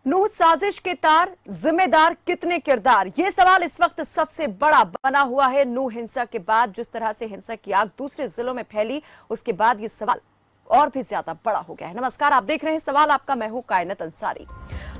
नूह साजिश के तार, जिम्मेदार कितने किरदार, ये सवाल इस वक्त सबसे बड़ा बना हुआ है। नूह हिंसा के बाद जिस तरह से हिंसा की आग दूसरे जिलों में फैली, उसके बाद ये सवाल और भी ज्यादा बड़ा हो गया है। नमस्कार, आप देख रहे हैं सवाल आपका, मैं हूं कायनात अंसारी।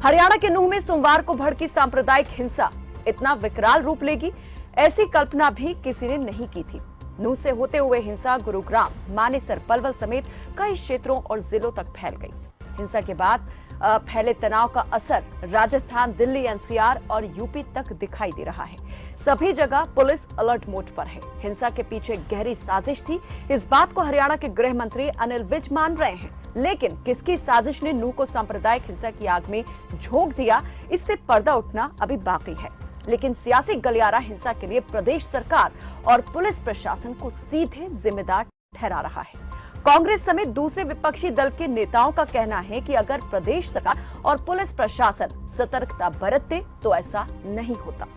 हरियाणा के नूह में सोमवार को भड़की सांप्रदायिक हिंसा इतना विकराल रूप लेगी, ऐसी कल्पना भी किसी ने नहीं की थी। नूह से होते हुए हिंसा गुरुग्राम, मानेसर, पलवल समेत कई क्षेत्रों और जिलों तक फैल गई। हिंसा के बाद फैले तनाव का असर राजस्थान, दिल्ली, एनसीआर और यूपी तक दिखाई दे रहा है। सभी जगह पुलिस अलर्ट मोड पर है। हिंसा के पीछे गहरी साजिश थी, इस बात को हरियाणा के गृह मंत्री अनिल विज मान रहे हैं। लेकिन किसकी साजिश ने नूह को सांप्रदायिक हिंसा की आग में झोंक दिया, इससे पर्दा उठना अभी बाकी है। लेकिन सियासी गलियारा हिंसा के लिए प्रदेश सरकार और पुलिस प्रशासन को सीधे जिम्मेदार ठहरा रहा है। कांग्रेस समेत दूसरे विपक्षी दल के नेताओं का कहना है कि अगर प्रदेश सरकार और पुलिस प्रशासन सतर्कता बरतते तो ऐसा नहीं होता।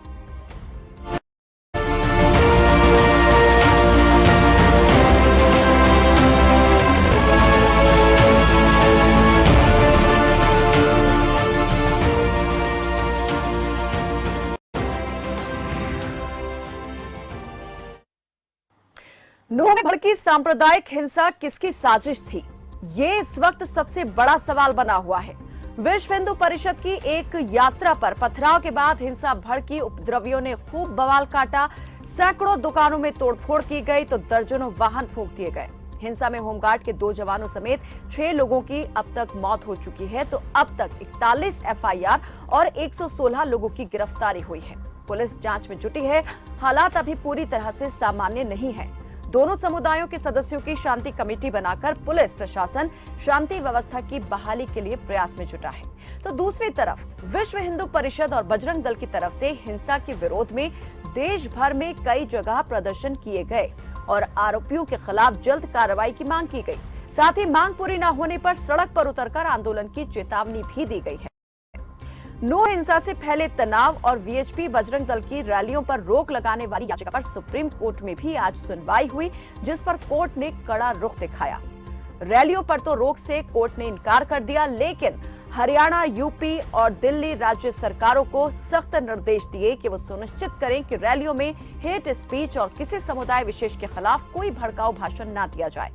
नूह में भड़की सांप्रदायिक हिंसा किसकी साजिश थी, ये इस वक्त सबसे बड़ा सवाल बना हुआ है। विश्व हिंदू परिषद की एक यात्रा पर पथराव के बाद हिंसा भड़की, उपद्रवियों ने खूब बवाल काटा, सैकड़ों दुकानों में तोड़फोड़ की गई तो दर्जनों वाहन फूंक दिए गए। हिंसा में होमगार्ड के 2 जवानों समेत 6 लोगों की अब तक मौत हो चुकी है, तो अब तक 41 एफआईआर और 116 लोगों की गिरफ्तारी हुई है। पुलिस जांच में जुटी है। हालात अभी पूरी तरह से सामान्य नहीं है। दोनों समुदायों के सदस्यों की शांति कमेटी बनाकर पुलिस प्रशासन शांति व्यवस्था की बहाली के लिए प्रयास में जुटा है। तो दूसरी तरफ विश्व हिंदू परिषद और बजरंग दल की तरफ से हिंसा के विरोध में देश भर में कई जगह प्रदर्शन किए गए और आरोपियों के खिलाफ जल्द कार्रवाई की मांग की गई। साथ ही मांग पूरी न होने पर सड़क पर उतरकर आंदोलन की चेतावनी भी दी गई है। नूह हिंसा से फैले तनाव और वीएचपी बजरंग दल की रैलियों पर रोक लगाने वाली याचिका पर सुप्रीम कोर्ट में भी आज सुनवाई हुई, जिस पर कोर्ट ने कड़ा रुख दिखाया। रैलियों पर तो रोक से कोर्ट ने इनकार कर दिया, लेकिन हरियाणा, यूपी और दिल्ली राज्य सरकारों को सख्त निर्देश दिए कि वो सुनिश्चित करें कि रैलियों में हेट स्पीच और किसी समुदाय विशेष के खिलाफ कोई भड़काऊ भाषण न दिया जाए।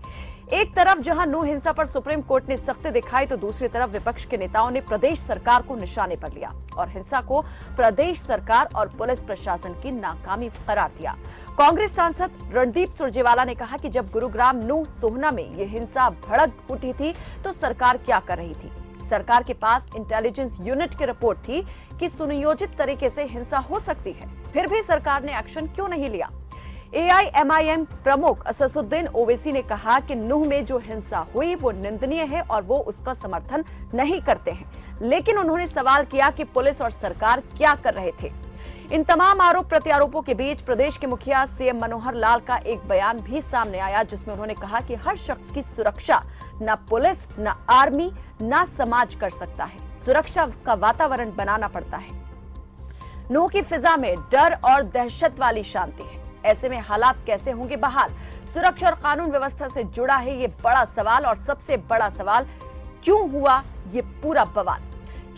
एक तरफ जहां नूह हिंसा पर सुप्रीम कोर्ट ने सख्ती दिखाई, तो दूसरी तरफ विपक्ष के नेताओं ने प्रदेश सरकार को निशाने पर लिया और हिंसा को प्रदेश सरकार और पुलिस प्रशासन की नाकामी करार दिया। कांग्रेस सांसद रणदीप सुरजेवाला ने कहा कि जब गुरुग्राम, नूह, सोहना में ये हिंसा भड़क उठी थी तो सरकार क्या कर रही थी। सरकार के पास इंटेलिजेंस यूनिट की रिपोर्ट थी कि सुनियोजित तरीके से हिंसा हो सकती है, फिर भी सरकार ने एक्शन क्यों नहीं लिया। एआईएमआईएम प्रमुख असदुद्दीन ओवैसी ने कहा कि नूह में जो हिंसा हुई वो निंदनीय है और वो उसका समर्थन नहीं करते हैं, लेकिन उन्होंने सवाल किया कि पुलिस और सरकार क्या कर रहे थे। इन तमाम आरोप प्रत्यारोपों के बीच प्रदेश के मुखिया सीएम मनोहर लाल का एक बयान भी सामने आया, जिसमें उन्होंने कहा कि हर शख्स की सुरक्षा न पुलिस, न आर्मी, न समाज कर सकता है। सुरक्षा का वातावरण बनाना पड़ता है। नूह की फिजा में डर और दहशत वाली शांति है। ऐसे में हालात कैसे होंगे बहाल? सुरक्षा और कानून व्यवस्था से जुड़ा है ये बड़ा सवाल, और सबसे बड़ा सवाल, क्यों हुआ ये पूरा बवाल?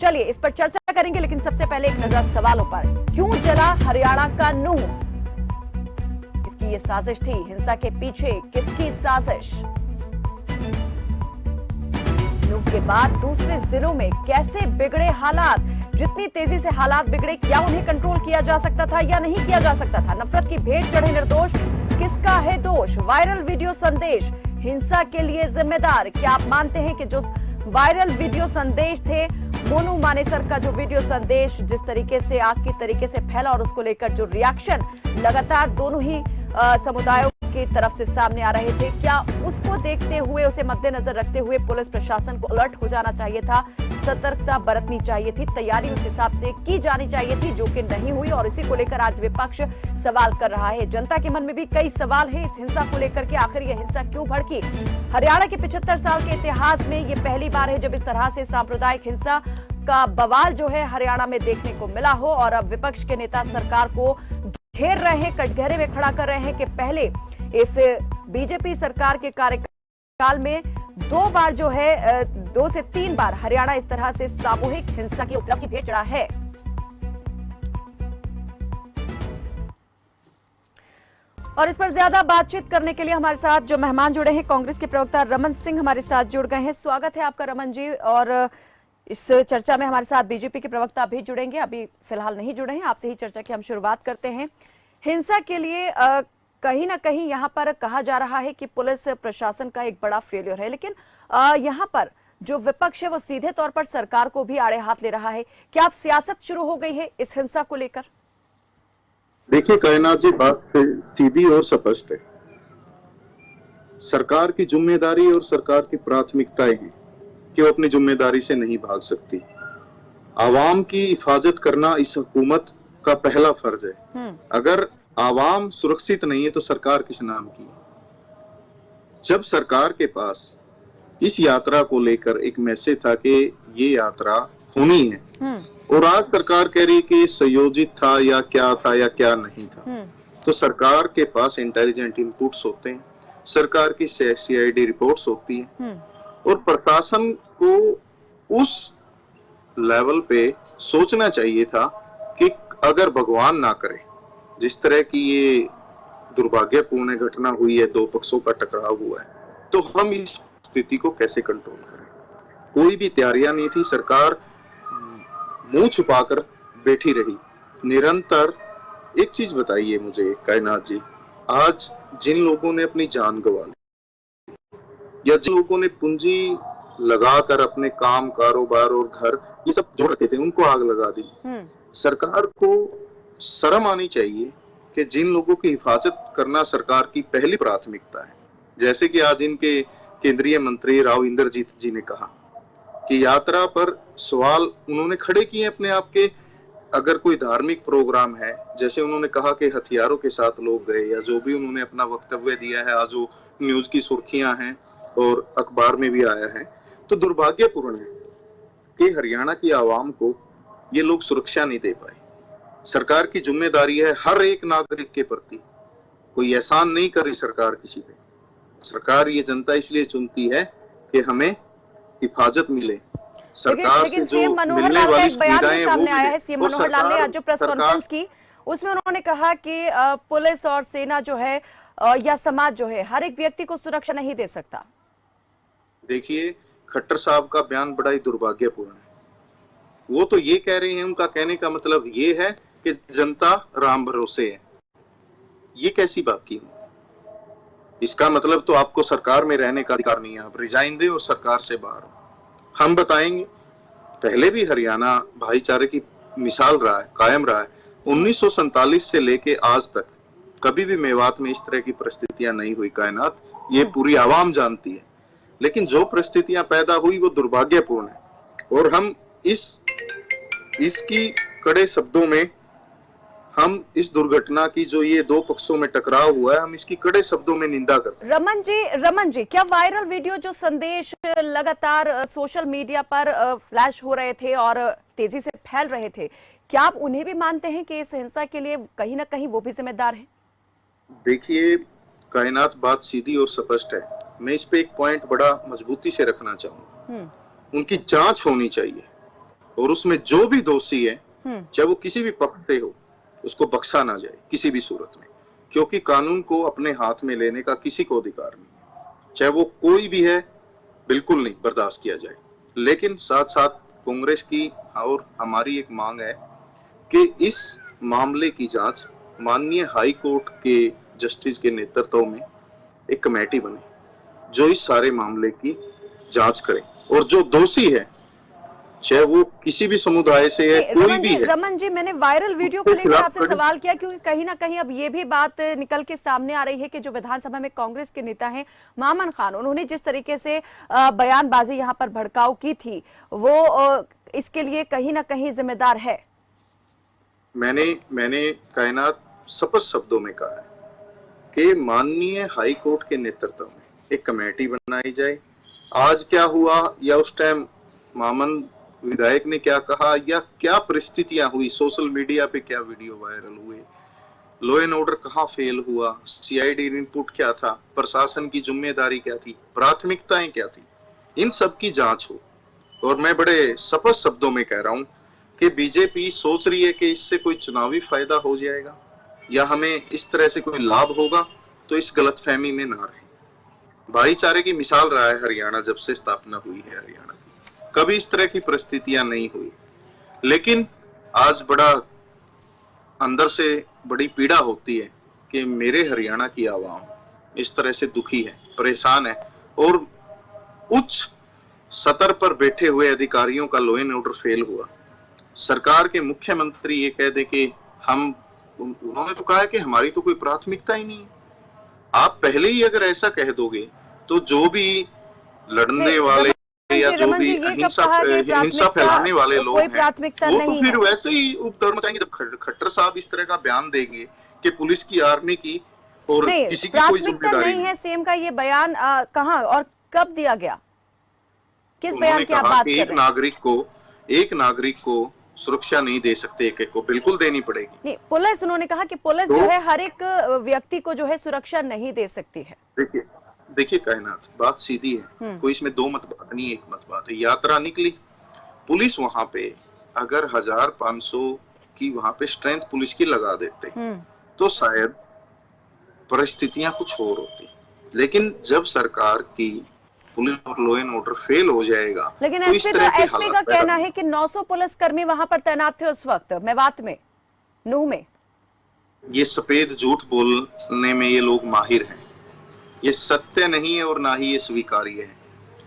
चलिए इस पर चर्चा करेंगे, लेकिन सबसे पहले एक नजर सवालों पर। क्यों जला हरियाणा का नूह? इसकी ये साजिश थी। हिंसा के पीछे किसकी साजिश? नूह के बाद दूसरे जिलों में कैसे बिगड़े हालात? जितनी तेजी से हालात बिगड़े, क्या उन्हें कंट्रोल किया जा सकता था या नहीं किया जा सकता था? नफरत की भेंट चढ़े निर्दोष, किसका है दोष? वायरल वीडियो संदेश हिंसा के लिए जिम्मेदार? क्या आप मानते हैं कि जो वायरल वीडियो संदेश थे, मोनू मानेसर का जो वीडियो संदेश जिस तरीके से आग की तरीके से फैला और उसको लेकर जो रिएक्शन लगातार दोनों ही समुदायों की तरफ से सामने आ रहे थे, क्या उसको देखते हुए, उसे मद्देनजर रखते हुए पुलिस प्रशासन को अलर्ट हो जाना चाहिए था, सतर्कता बरतनी चाहिए थी, तैयारी उस हिसाब से की जानी चाहिए थी, जो कि नहीं हुई। और इसी को लेकर आज विपक्ष सवाल कर रहा है। जनता के मन में भी कई सवाल है इस हिंसा को लेकर के, आखिर यह हिंसा क्यों भड़की? हरियाणा के 75 साल के इतिहास में ये पहली बार है जब इस तरह से सांप्रदायिक हिंसा का बवाल जो है हरियाणा में देखने को मिला हो। और अब विपक्ष के नेता सरकार को घेर रहे हैं, कटघरे में खड़ा कर रहे हैं कि पहले इस बीजेपी सरकार के कार्यकाल में 2 बार जो है 2 से 3 बार हरियाणा इस तरह से सामूहिक हिंसा की उपद्रव की भेंट चढ़ा है। और इस पर ज्यादा बातचीत करने के लिए हमारे साथ जो मेहमान जुड़े हैं, कांग्रेस के प्रवक्ता रमन सिंह हमारे साथ जुड़ गए हैं। स्वागत है आपका रमन जी। और इस चर्चा में हमारे साथ बीजेपी के प्रवक्ता भी जुड़ेंगे, अभी फिलहाल नहीं जुड़े हैं। आपसे ही चर्चा की हम शुरुआत करते हैं। हिंसा के लिए कहीं ना कहीं यहाँ पर कहा जा रहा है कि पुलिस प्रशासन का एक बड़ा फेलियर है, लेकिन यहाँ पर जो विपक्ष है वो सीधे तौर पर सरकार को भी आड़े हाथ ले रहा है। क्या अब सियासत शुरू हो गई है इस हिंसा को लेकर? देखिए कायनात जी, बात सीधी और स्पष्ट है। सरकार की जिम्मेदारी और सरकार की प्राथमिकताएं हैं कि वो अपनी जिम्मेदारी से नहीं भाग सकती। आवाम की हिफाजत करना इस हुकूमत का पहला फर्ज है। अगर आवाम सुरक्षित नहीं है तो सरकार किस नाम की? जब सरकार के पास इस यात्रा को लेकर एक मैसेज था कि ये यात्रा होनी है और आज सरकार कह रही है कि संयोजित था या क्या नहीं था, तो सरकार के पास इंटेलिजेंट इनपुट्स होते हैं, सरकार की सीआईडी रिपोर्ट्स होती है और प्रशासन को उस लेवल पे सोचना चाहिए था कि अगर भगवान ना करे जिस तरह की ये दुर्भाग्यपूर्ण घटना हुई है, 2 पक्षों का टकराव हुआ है, तो हम इस स्थिति को कैसे कंट्रोल करें? कोई भी तैयारियां नहीं थी। सरकार मुंह छुपाकर बैठी रही निरंतर। एक चीज बताइए मुझे कायनात जी, आज जिन लोगों ने अपनी जान गंवा ली या जिन लोगों ने पूंजी लगाकर अपने काम, कारोबार और घर ये सब जोड़ रखे थे, उनको आग लगा दी। सरकार को शर्म आनी चाहिए कि जिन लोगों की हिफाजत करना सरकार की पहली प्राथमिकता है। जैसे कि आज इनके केंद्रीय मंत्री राव इंद्रजीत जी ने कहा कि यात्रा पर सवाल उन्होंने खड़े किए अपने आप के। अगर कोई धार्मिक प्रोग्राम है, जैसे उन्होंने कहा कि हथियारों के साथ लोग गए, या जो भी उन्होंने अपना वक्तव्य दिया है, आज जो न्यूज की सुर्खियां हैं और अखबार में भी आया है, तो दुर्भाग्यपूर्ण है कि हरियाणा की आवाम को ये लोग सुरक्षा नहीं दे पाए। सरकार की जिम्मेदारी है हर एक नागरिक के प्रति, कोई एहसान नहीं कर रही सरकार किसी पे। सरकार ये जनता इसलिए चुनती है कि हमें हिफाजत मिले, सरकार लेकिन से जो मिलने वाली सुविधाएं हैं वो मिले। सीएम मनोहर लाल ने आज जो प्रेस कॉन्फ्रेंस की उसमें उन्होंने कहा कि पुलिस और सेना जो है या समाज जो है हर एक व्यक्ति को सुरक्षा नहीं दे सकता। देखिए, खट्टर साहब का बयान बड़ा ही दुर्भाग्यपूर्ण है। वो तो ये कह रहे हैं, उनका कहने का मतलब ये है कि जनता राम भरोसे है। ये कैसी बात की? इसका मतलब तो आपको सरकार में रहने का अधिकार नहीं है, आप रिजाइन दें और सरकार से बाहर हो। हम बताएंगे, पहले भी हरियाणा भाईचारे की मिसाल रहा है, कायम रहा है। 1947 से लेके आज तक कभी भी मेवात में इस तरह की परिस्थितियां नहीं हुई कायनात, ये पूरी आवाम जानती है। लेकिन जो परिस्थितियां पैदा हुई वो दुर्भाग्यपूर्ण है और हम इसकी कड़े शब्दों में हम इस दुर्घटना की, जो ये 2 पक्षों में टकराव हुआ है, हम इसकी कड़े शब्दों में निंदा करते हैं। रमन जी, क्या वायरल वीडियो जो संदेश लगातार सोशल मीडिया पर फ्लैश हो रहे थे और तेजी से फैल रहे थे, क्या आप उन्हें भी मानते हैं कि इस हिंसा के लिए कहीं ना कहीं वो भी जिम्मेदार है? देखिए कायनात, बात सीधी और स्पष्ट है। मैं इस पे एक पॉइंट बड़ा मजबूती से रखना चाहूंगा। उनकी जांच होनी चाहिए और उसमें जो भी दोषी है, चाहे वो किसी भी पक्ष से हो, उसको बख्शा ना जाए किसी भी सूरत में, क्योंकि कानून को अपने हाथ में लेने का किसी को अधिकार नहीं, चाहे वो कोई भी है, बिल्कुल नहीं बर्दाश्त किया जाए। लेकिन साथ साथ कांग्रेस की और हमारी एक मांग है कि इस मामले की जांच माननीय हाई कोर्ट के जस्टिस के नेतृत्व में एक कमेटी बने जो इस सारे मामले की जांच करे और जो दोषी है, चाहे वो किसी भी समुदाय से है, कोई भी है। रमन जी, मैंने वायरल वीडियो को लेकर आपसे सवाल किया क्योंकि कहीं ना कहीं अब ये भी बात निकल के सामने आ रही है कि जो विधानसभा में कांग्रेस के नेता हैं मामन खान, उन्होंने जिस तरीके से बयानबाजी यहाँ पर भड़काऊ की थी, वो इसके लिए कहीं ना कहीं जिम्मेदार है। मैंने कायनात स्पष्ट शब्दों में कहा है कि माननीय हाई कोर्ट के नेतृत्व में एक कमेटी बनाई जाए। आज क्या हुआ या उस टाइम मामन विधायक ने क्या कहा या क्या परिस्थितियां हुई, सोशल मीडिया पे क्या वीडियो वायरल हुए, लॉ एंड ऑर्डर कहां फेल हुआ, सीआईडी इनपुट क्या था, प्रशासन की जिम्मेदारी क्या थी, प्राथमिकताएं क्या थी, इन सब की जांच हो। और मैं बड़े स्पष्ट शब्दों में कह रहा हूं कि बीजेपी सोच रही है कि इससे कोई चुनावी फायदा हो जाएगा या हमें इस तरह से कोई लाभ होगा, तो इस गलतफहमी में ना रहे। भाईचारे की मिसाल रहा है हरियाणा, जब से स्थापना हुई है हरियाणा की, कभी इस तरह की परिस्थितियां नहीं हुई। लेकिन आज बड़ा अंदर से बड़ी पीड़ा होती है कि मेरे हरियाणा की आवाम इस तरह से दुखी है, परेशान है, और उच्च सतर पर बैठे हुए अधिकारियों का लॉ एंड ऑर्डर फेल हुआ। सरकार के मुख्यमंत्री ये कह दे कि उन्होंने तो कहा है कि हमारी तो कोई प्राथमिकता ही नहीं है। आप पहले ही अगर ऐसा कह दोगे तो जो भी लड़ने वाले या जो भी हिंसा फैलाने वाले लोग हैं, वो तो फिर वैसे ही उपद्रव मचाएंगे। जब खट्टर साहब इस तरह का बयान देंगे कि पुलिस की, आर्मी की और किसी की कोई जिम्मेदारी नहीं है, सीएम का ये बयान कहाँ और कब दिया गया? किस बयान की आप बात कर रहे हैं? एक नागरिक को सुरक्षा नहीं दे सकते, एक को बिल्कुल देनी पड़ेगी। नहीं, पुलिस, उन्होंने कहा कि पुलिस जो है हर एक व्यक्ति को जो है सुरक्षा नहीं दे सकती है। देखिए कायनात, बात सीधी है, कोई इसमें दो मत बात नहीं, एक मत बात है। यात्रा निकली, पुलिस वहां पे अगर 1500 की वहां पे स्ट्रेंथ पुलिस की लगा देते तो शायद परिस्थितियां कुछ और होती। लेकिन जब सरकार की पुलिस और लॉ एंड ऑर्डर फेल हो जाएगा, लेकिन तो एसपी का कहना है कि 900 पुलिसकर्मी वहां पर तैनात थे उस वक्त मेवात में, नूह में। ये सफेद झूठ बोलने में ये लोग माहिर हैं, ये सत्य नहीं है और ना ही ये स्वीकार्य है।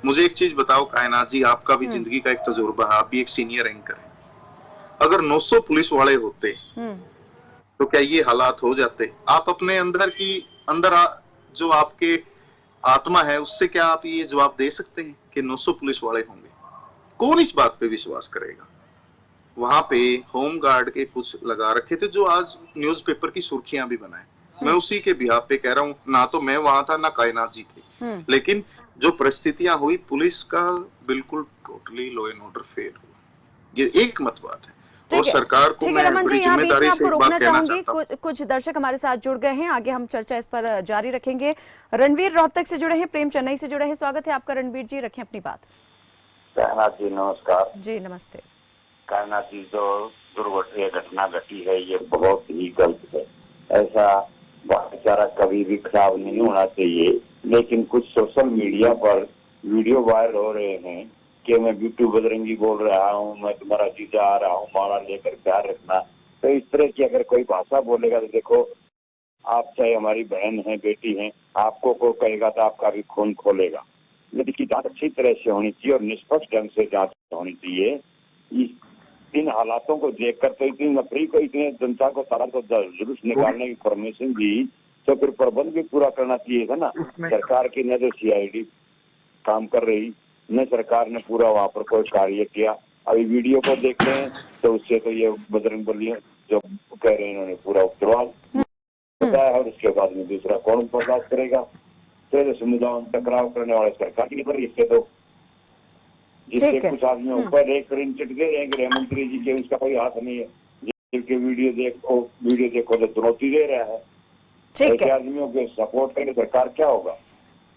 मुझे एक चीज बताओ कायनात जी, आपका भी जिंदगी का एक तजुर्बा है, आप भी एक सीनियर एंकर हैं। अगर 900 पुलिस वाले होते तो क्या ये हालात हो जाते? आप अपने अंदर जो आपके आत्मा है उससे क्या आप ये जवाब दे सकते हैं कि 900 पुलिस वाले होंगे? कौन इस बात पे विश्वास करेगा? वहां पे होम गार्ड के कुछ लगा रखे थे जो आज न्यूज़पेपर की सुर्खियां भी बनाए। मैं उसी के बिहाफ पे कह रहा हूँ, ना तो मैं वहां था ना कायनात जी थे, लेकिन जो परिस्थितियां हुई, पुलिस का बिल्कुल totally law and order fail हुआ। ये एक मत बात है। और सरकार को मैं बड़ी जिम्मेदारी से एक बात कहना चाहता हूं। कुछ दर्शक हमारे साथ जुड़ गए हैं, आगे हम चर्चा इस पर जारी रखेंगे। रणवीर रोहतक से जुड़े हैं, प्रेम चेन्नई से जुड़े हैं, स्वागत है आपका रणवीर जी, रखें अपनी बात। कायनात जी नमस्कार। जी नमस्ते। कायनात जी, जो घटना घटी है ये बहुत ही गलत है। ऐसा भाईचारा कभी भी खराब नहीं होना चाहिए, लेकिन कुछ सोशल मीडिया पर वीडियो वायरल हो रहे हैं कि मैं बिट्टू बजरंगी बोल रहा हूँ, मैं तुम्हारा जीजा आ रहा हूँ, माला लेकर प्यार रखना। तो इस तरह की अगर कोई भाषा बोलेगा तो देखो, आप चाहे हमारी बहन है, बेटी है, आपको कोई कहेगा तो आपका भी खून खोलेगा। लेकिन की जांच अच्छी तरह से होनी चाहिए और निष्पक्ष ढंग से जांच होनी चाहिए। इन हालातों को देखकर तो इतनी नफरी को, इतने जनता को सारा तो जुलूस निकालने की परमिशन दी, तो फिर प्रबंध भी पूरा करना चाहिए था ना। सरकार की न तो CID काम कर रही, न सरकार ने पूरा वहाँ पर कोई कार्य किया। अभी वीडियो को देख रहे हैं तो उससे तो ये बजरंगबली जो कह रहे हैं इन्होंने पूरा उपद्रव बताया, और उसके बाद में दूसरा कौन बर्दाश्त करेगा? तो समुदायों टकराव करने वाले सरकार की पर इससे तो जिससे कुछ आदमी ऊपर एक चिट दे रहे हैं गृह मंत्री जी के, उसका कोई हाथ नहीं है। जिनके वीडियो देखो तो चुनौती दे रहा है। ऐसे आदमियों के सपोर्ट करके सरकार क्या होगा?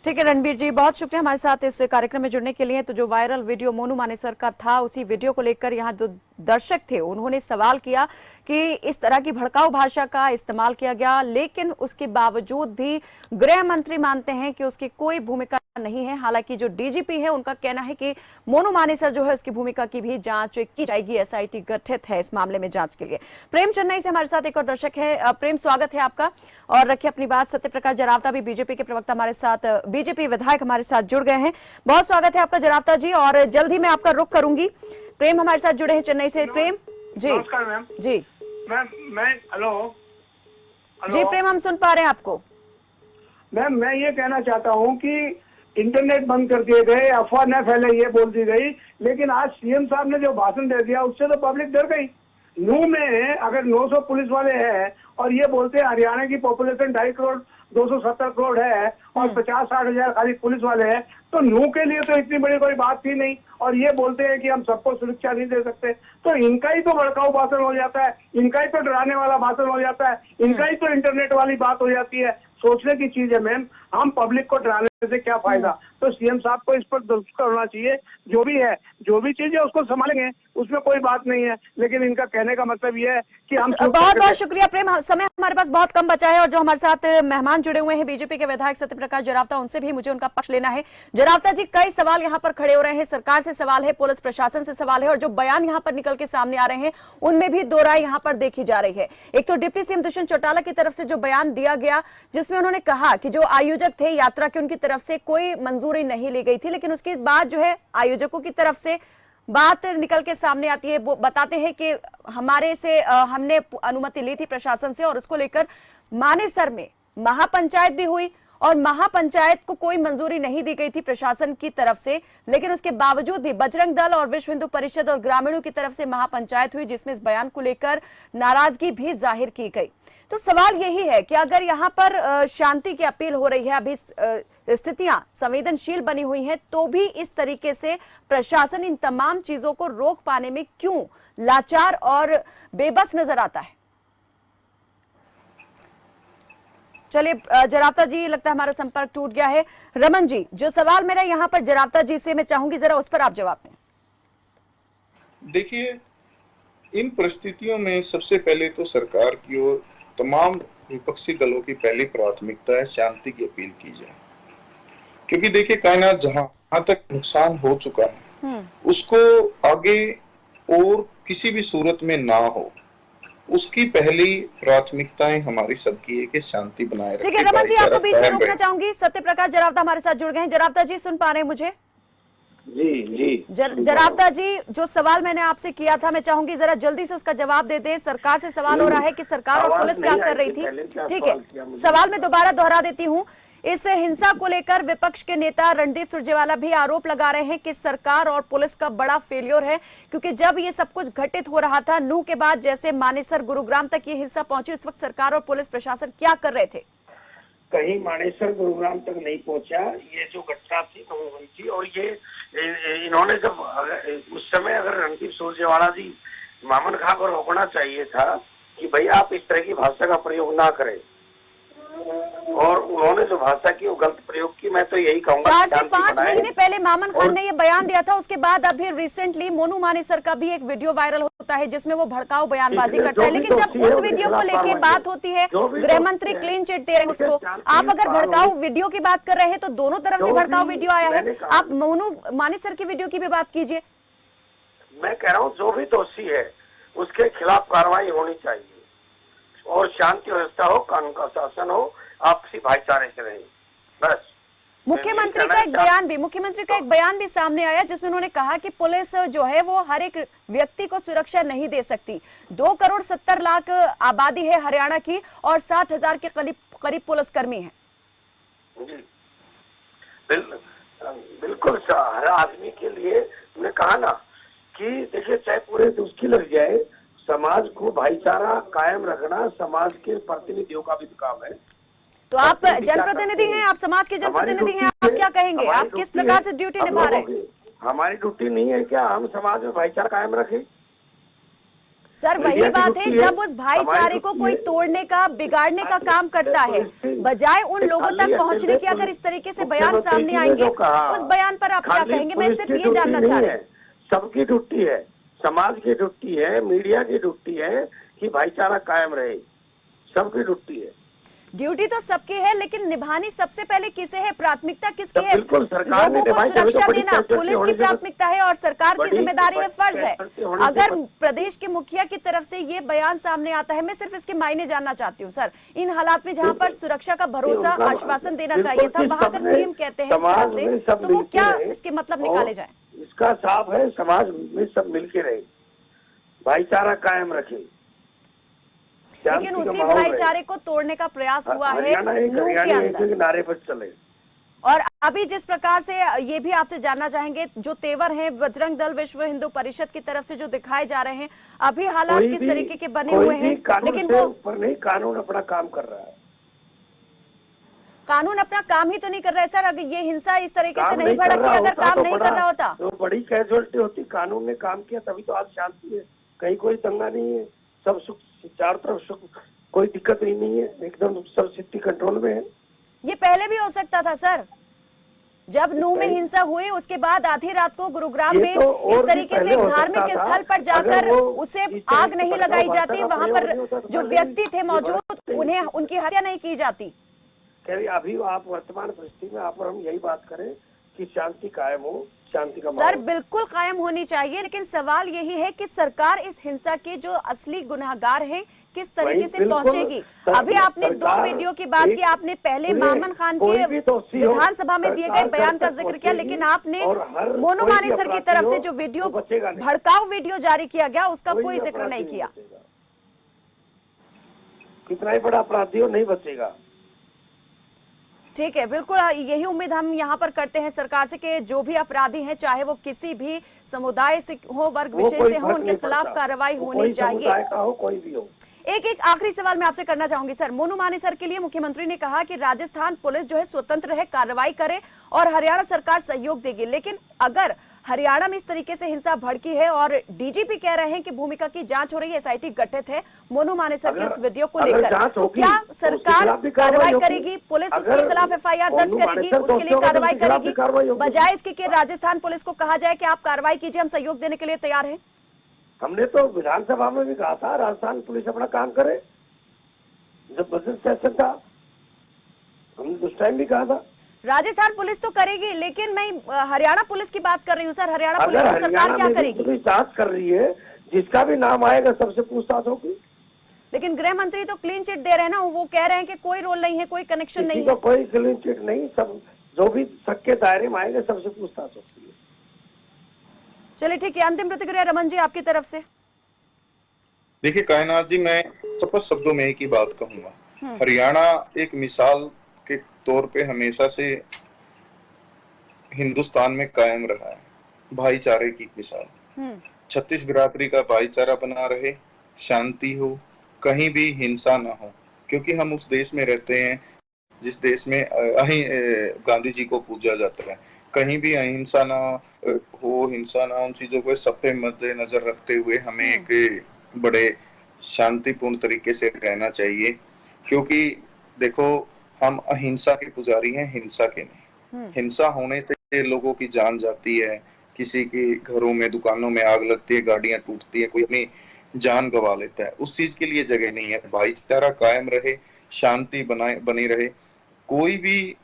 ठीक है रणबीर जी, बहुत शुक्रिया हमारे साथ इस कार्यक्रम में जुड़ने के लिए। तो जो वायरल वीडियो मोनू मानेसर का था, उसी वीडियो को लेकर यहाँ जो दर्शक थे उन्होंने सवाल किया कि इस तरह की भड़काऊ भाषा का इस्तेमाल किया गया, लेकिन उसके बावजूद भी गृह मंत्री मानते हैं कि उसकी कोई भूमिका नहीं है। हालांकि जो DGP है उनका कहना है कि मोनू मानेसर जो है उसकी भूमिका की भी जांच की जाएगी, SIT गठित है इस मामले में जांच के लिए। प्रेम चेन्नई से हमारे साथ एक और दर्शक है, प्रेम स्वागत है आपका और रखिए अपनी बात। सत्यप्रकाश जरावता भी BJP के प्रवक्ता हमारे साथ, BJP विधायक हमारे साथ जुड़ गए हैं, बहुत स्वागत है आपका जरावता जी। और जल्द ही मैं आपका रुख करूंगी। प्रेम हमारे साथ जुड़े हैं चेन्नई से। प्रेम जी, नमस्कार मैम जी मैं हेलो जी प्रेम, हम सुन पा रहे हैं आपको। मैम मैं ये कहना चाहता हूँ कि इंटरनेट बंद कर दिए गए, अफवाह न फैले ये बोल दी गई, लेकिन आज CM साहब ने जो भाषण दे दिया उससे तो पब्लिक डर गई। नूह में अगर 900 पुलिस वाले हैं और ये बोलते हैं हरियाणा की पॉपुलेशन 2.5 करोड़ 270 करोड़ है और 50-60 हजार खाली पुलिस वाले हैं, तो नूह के लिए तो इतनी बड़ी कोई बात थी नहीं। और ये बोलते हैं कि हम सबको सुरक्षा नहीं दे सकते, तो इनका ही तो भड़काऊ भाषण हो जाता है, इनका ही तो डराने वाला भाषण हो जाता है, इनका ही तो इंटरनेट वाली बात हो जाती है। सोचने की चीज है मैम, हम पब्लिक को डराने से क्या फायदा। तो सीएम साहब को इस पर दुरुस्त होना चाहिए। जो भी चीज है उसको संभालेंगे, उसमें कोई बात नहीं है, लेकिन इनका कहने का मतलब ये है कि हम बहुत बहुत शुक्रिया प्रेम। समय हमारे पास बहुत कम बचा है और जो हमारे साथ मेहमान जुड़े हुए हैं बीजेपी के विधायक सत्य प्रकाश जरावता, उनसे भी मुझे उनका पक्ष लेना है। जरावता जी, कई सवाल यहाँ पर खड़े हो रहे हैं, सरकार से सवाल है, पुलिस प्रशासन से सवाल है और जो बयान यहाँ पर निकल के सामने आ रहे हैं उनमें भी दो राय यहाँ पर देखी जा रही है। एक तो डिप्टी सीएम दुष्यंत चौटाला की तरफ से जो बयान दिया गया जिसमें उन्होंने कहा कि जो आयोजक थे यात्रा के उनकी तरफ से कोई मंजूरी नहीं ली गई थी, लेकिन उसके बाद जो है आयोजकों की तरफ से बात निकल के सामने आती है। वो बताते हैं कि हमने अनुमति ली थी प्रशासन से और उसको लेकर मानेसर में महापंचायत भी हुई और महापंचायत को कोई मंजूरी नहीं दी गई थी प्रशासन की तरफ से, लेकिन उसके बावजूद भी बजरंग दल और विश्व हिंदू परिषद और ग्रामीणों की तरफ से महापंचायत हुई जिसमें इस बयान को लेकर नाराजगी भी जाहिर की गई। तो सवाल यही है कि अगर यहाँ पर शांति की अपील हो रही है, अभी स्थितियां संवेदनशील बनी हुई हैं, तो भी इस तरीके से प्रशासन इन तमाम चीजों को रोक पाने में क्यों लाचार और बेबस नजर आता है? चलिए जरावता जी, लगता है हमारा संपर्क टूट गया है। रमन जी, जो सवाल मेरा यहाँ पर जरावता जी से मैं चाहूंगी जरा उस पर आप जवाब दें। देखिए, इन परिस्थितियों में सबसे पहले तो सरकार की ओर तमाम विपक्षी दलों की पहली प्राथमिकता है शांति की अपील की जाए, क्योंकि देखिए कायनात जहां तक नुकसान हो चुका है उसको आगे और किसी भी सूरत में ना हो, उसकी पहली प्राथमिकताएं हमारी सबकी है कि शांति बनाए रखें। ठीक है रमन जी, आपको बीच में रोकना चाहूंगी। सत्य प्रकाश जरावता हमारे साथ जुड़ गए हैं। जरावता जी, सुन पा रहे हैं मुझे? जी जरावता जी, जो सवाल मैंने आपसे किया था मैं चाहूंगी जरा जल्दी से उसका जवाब दे दें। सरकार से सवाल हो रहा है कि सरकार और पुलिस क्या कर रही थी। ठीक है, सवाल मैं दोबारा दोहरा देती हूँ। इस हिंसा को लेकर विपक्ष के नेता रणदीप सुरजेवाला भी आरोप लगा रहे हैं कि सरकार और पुलिस का बड़ा फेलियर है, क्योंकि जब ये सब कुछ घटित हो रहा था नूह के बाद, जैसे मानेसर गुरुग्राम तक ये हिंसा पहुंची, उस वक्त सरकार और पुलिस प्रशासन क्या कर रहे थे? कहीं मानेसर गुरुग्राम तक नहीं पहुंचा। ये जो घटना थी नूह हुई थी और ये इन्होंने जब उस समय अगर रणदीप सुरजेवाला जी मामन खां को रोकना चाहिए था कि भाई आप इस तरह की भाषा का प्रयोग ना करें, और उन्होंने जो भाषा की वो गलत प्रयोग की। मैं तो यही कहूंगा 4 से 5 महीने पहले मामन खान ने ये बयान दिया था, उसके बाद अभी रिसेंटली मोनू मानेसर का भी एक वीडियो वायरल होता है जिसमें वो भड़काऊ बयानबाजी करता है, लेकिन जब उस वीडियो को लेके बात होती है गृह मंत्री क्लीन चिट दे रहे हैं उसको। आप अगर भड़काऊ वीडियो की बात कर रहे हैं तो दोनों तरफ से भड़काऊ वीडियो आया है। आप मोनू मानेसर की वीडियो की भी बात कीजिए। मैं कह रहा हूँ जो भी दोषी है उसके खिलाफ कार्रवाई होनी चाहिए और शांति व्यवस्था हो, कानून का शासन हो, आपसी भाईचारे से रहे। बस मुख्यमंत्री का एक बयान भी सामने आया जिसमें उन्होंने कहा कि पुलिस जो है वो हर एक व्यक्ति को सुरक्षा नहीं दे सकती। 2 करोड़ 70 लाख आबादी है हरियाणा की और 60,000 के करीब पुलिसकर्मी हैं। जी बिल्कुल हर आदमी के लिए मैंने कहा ना कि देखिए चाहे पूरे दुष्की लग जाए, समाज को भाईचारा कायम रखना समाज के प्रतिनिधियों का भी काम है। तो आप जनप्रतिनिधि हैं, आप समाज के जनप्रतिनिधि हैं, आप क्या कहेंगे? आप किस प्रकार से ड्यूटी निभा रहे हैं? हमारी ड्यूटी नहीं है क्या हम समाज में भाईचारा कायम रखें? सर वही बात है, जब उस भाईचारे को कोई तोड़ने का, बिगाड़ने का काम करता है, बजाय उन लोगों तक पहुंचने की अगर इस तरीके से बयान सामने आएंगे, उस बयान पर आप क्या कहेंगे? मैं सिर्फ ये जानना चाह रही हूँ। सबकी ड्यूटी है, समाज की ड्यूटी है, मीडिया की ड्यूटी है कि भाईचारा कायम रहे, सबकी ड्यूटी है। ड्यूटी तो सबकी है, लेकिन निभानी सबसे पहले किसे है? प्राथमिकता किसकी है? बिल्कुल सरकार ने लोगों को सुरक्षा देना पुलिस की प्राथमिकता है और सरकार की जिम्मेदारी है, फर्ज है। अगर प्रदेश के मुखिया की तरफ से ये बयान सामने आता है, मैं सिर्फ इसके मायने जानना चाहती हूँ सर, इन हालात में जहाँ पर सुरक्षा का भरोसा, आश्वासन देना चाहिए था, वहाँ अगर सीएम कहते हैं इस तरह से, तो वो क्या इसके मतलब निकाले जाए? इसका साफ है, समाज में सब मिलके रहे, भाईचारा कायम रखे, लेकिन उसी भाईचारे को तोड़ने का प्रयास हुआ है नूह के अंदर। नारे पर चले। और अभी जिस प्रकार से ये भी आपसे जानना चाहेंगे, जो तेवर हैं बजरंग दल, विश्व हिंदू परिषद की तरफ से जो दिखाए जा रहे हैं, अभी हालात किस तरीके के बने हुए हैं? लेकिन वो ऊपर नहीं, कानून अपना काम कर रहा है। कानून अपना काम ही तो नहीं कर रहा है सर। अगर ये हिंसा इस तरीके से नहीं भड़कती, अगर काम नहीं कर रहा होता तो बड़ी कैजुअलिटी होती। कानून ने काम किया तभी तो आज शांति है, कहीं कोई दंगा नहीं है, सब सुख, चारों तरफ सुख, कोई दिक्कत ही नहीं है, एकदम सब स्थिति कंट्रोल में है। ये पहले भी हो सकता था सर। जब नूह में हिंसा हुई उसके बाद आधी रात को गुरुग्राम ये में तो और इस भी तरीके से पहले एक हो धार्मिक सकता था, स्थल पर जाकर अगर वो उसे इस तरह आग की नहीं पत्रकार लगाई वार्ता जाती, का वहां प्रयोग पर नहीं होता तो जो पहले व्यक्ति थे ये मौजूद बात उन्हें उनकी हत्या नहीं की जाती। कह अभी आप वर्तमान परिस्थिति में आप और हम यही बात करें कि शांति कायम हो, शांति का सर माहौल। बिल्कुल कायम होनी चाहिए, लेकिन सवाल यही है कि सरकार इस हिंसा के जो असली गुनहगार हैं किस तरीके से बिल्कुल, पहुंचेगी। अभी आपने दो सरकार वीडियो की बात की, आपने पहले मामन खान के विधानसभा में दिए गए बयान का जिक्र किया, लेकिन आपने मोनू मानेसर की तरफ से जो वीडियो भड़काऊ वीडियो जारी किया गया उसका कोई जिक्र नहीं किया। कितना ही बड़ा अपराधी हो नहीं बचेगा। ठीक है, बिल्कुल यही उम्मीद हम यहाँ पर करते हैं सरकार से कि जो भी अपराधी हैं, चाहे वो किसी भी समुदाय से हो, वर्ग विशेष से हो, उनके खिलाफ कार्रवाई होनी चाहिए। हो कोई भी हो। एक आखिरी सवाल मैं आपसे करना चाहूंगी सर। मोनू मानेसर के लिए मुख्यमंत्री ने कहा कि राजस्थान पुलिस जो है स्वतंत्र है, कार्रवाई करे और हरियाणा सरकार सहयोग देगी, लेकिन अगर हरियाणा में इस तरीके से हिंसा भड़की है और डीजीपी कह रहे हैं कि भूमिका की जांच हो रही है, एसआईटी गठित है मोनू मानेसर के इस वीडियो को लेकर, तो क्या सरकार कार्रवाई करेगी, पुलिस उसके खिलाफ एफआईआर दर्ज करेगी, उसके लिए कार्रवाई करेगी, बजाय इसके कि राजस्थान पुलिस को कहा जाए कि आप कार्रवाई कीजिए, हम सहयोग देने के लिए तैयार हैं? हमने तो विधानसभा में भी कहा था राजस्थान पुलिस अपना काम करे, जब बजट सेशन था हमने उस टाइम भी कहा था राजस्थान पुलिस तो करेगी, लेकिन मैं हरियाणा पुलिस की बात कर रही हूँ सर। हरियाणा पुलिस और सरकार क्या करेगी? पुलिस जांच कर रही है, जिसका भी नाम आएगा सबसे पूछताछ होगी। लेकिन गृह मंत्री तो क्लीन चिट दे रहे हैं ना, वो कह रहे हैं कि कोई रोल नहीं है, कोई कनेक्शन नहीं है। कोई क्लीन चिट नहीं, सब जो भी शक के दायरे में आएंगे सबसे पूछताछ होती है। चलिए ठीक है, अंतिम प्रतिक्रिया रमन जी आपकी तरफ से। देखिए कायनात जी, मैं स्पष्ट शब्दों में एक ही बात कहूंगा, हरियाणा एक मिसाल के तौर पे हमेशा से हिंदुस्तान में कायम रहा है, भाईचारे की मिसाल। 36 बिरादरी का भाईचारा बना रहे, शांति हो, कहीं भी हिंसा ना हो, क्योंकि हम उस देश में रहते हैं जिस देश में गांधी जी को पूजा जाता है। कहीं भी अहिंसा ना हो, हिंसा ना, उन चीजों को सबके मद्देनजर रखते हुए हमें एक बड़े शांतिपूर्ण तरीके से रहना चाहिए, क्योंकि देखो हम अहिंसा के पुजारी हैं, हिंसा के नहीं। हिंसा होने से लोगों की जान जाती है, किसी के घरों में दुकानों में आग लगती है, गाड़ियां टूटती है, कोई अपनी जान गंवा लेता है, उस चीज के लिए जगह नहीं है। भाईचारा कायम रहे, शांति बनी रहे, कोई भी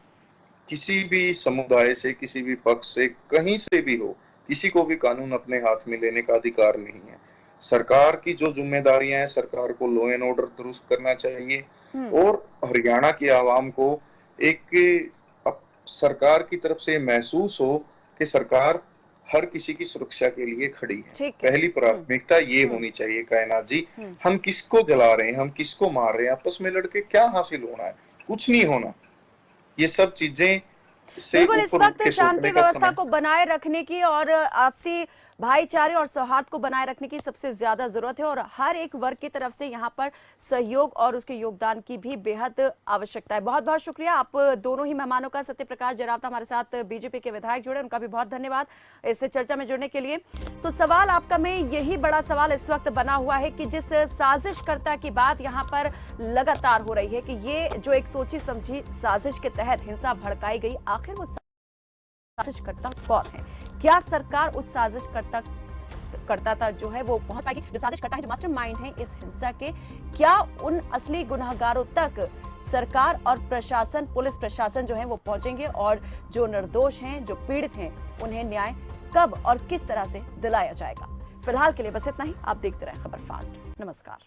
किसी भी समुदाय से, किसी भी पक्ष से, कहीं से भी हो, किसी को भी कानून अपने हाथ में लेने का अधिकार नहीं है। सरकार की जो जिम्मेदारियां हैं, सरकार को लॉ एंड ऑर्डर दुरुस्त करना चाहिए और हरियाणा की आवाम को एक सरकार की तरफ से महसूस हो कि सरकार हर किसी की सुरक्षा के लिए खड़ी है। पहली प्राथमिकता ये होनी चाहिए कायनात जी। हम किसको जला रहे हैं, हम किसको मार रहे हैं, आपस में लड़के क्या हासिल होना है? कुछ नहीं होना। ये सब चीजें बिल्कुल इस वक्त शांति व्यवस्था को बनाए रखने की और आपसी भाईचारे और सौहार्द को बनाए रखने की सबसे ज्यादा जरूरत है और हर एक वर्ग की तरफ से यहाँ पर सहयोग और उसके योगदान की भी बेहद आवश्यकता है। बहुत बहुत शुक्रिया आप दोनों ही मेहमानों का। सत्यप्रकाश जरावता हमारे साथ बीजेपी के विधायक जुड़े, उनका भी बहुत धन्यवाद इस चर्चा में जुड़ने के लिए। तो सवाल आपका में यही बड़ा सवाल इस वक्त बना हुआ है कि जिस साजिशकर्ता की बात यहाँ पर लगातार हो रही है कि ये जो एक सोची समझी साजिश के तहत हिंसा भड़काई गई, आखिर वो साजिशकर्ता कौन है? क्या सरकार उस साजिशकर्ता जो है वो पहुंच पाएगी, जो साजिशकर्ता है, जो मास्टरमाइंड है इस हिंसा के? क्या उन असली गुनहगारों तक सरकार और प्रशासन, पुलिस प्रशासन जो है वो पहुंचेंगे और जो निर्दोष हैं, जो पीड़ित हैं, उन्हें न्याय कब और किस तरह से दिलाया जाएगा? फिलहाल के लिए बस इतना ही। आप देखते रहें खबर फास्ट। नमस्कार।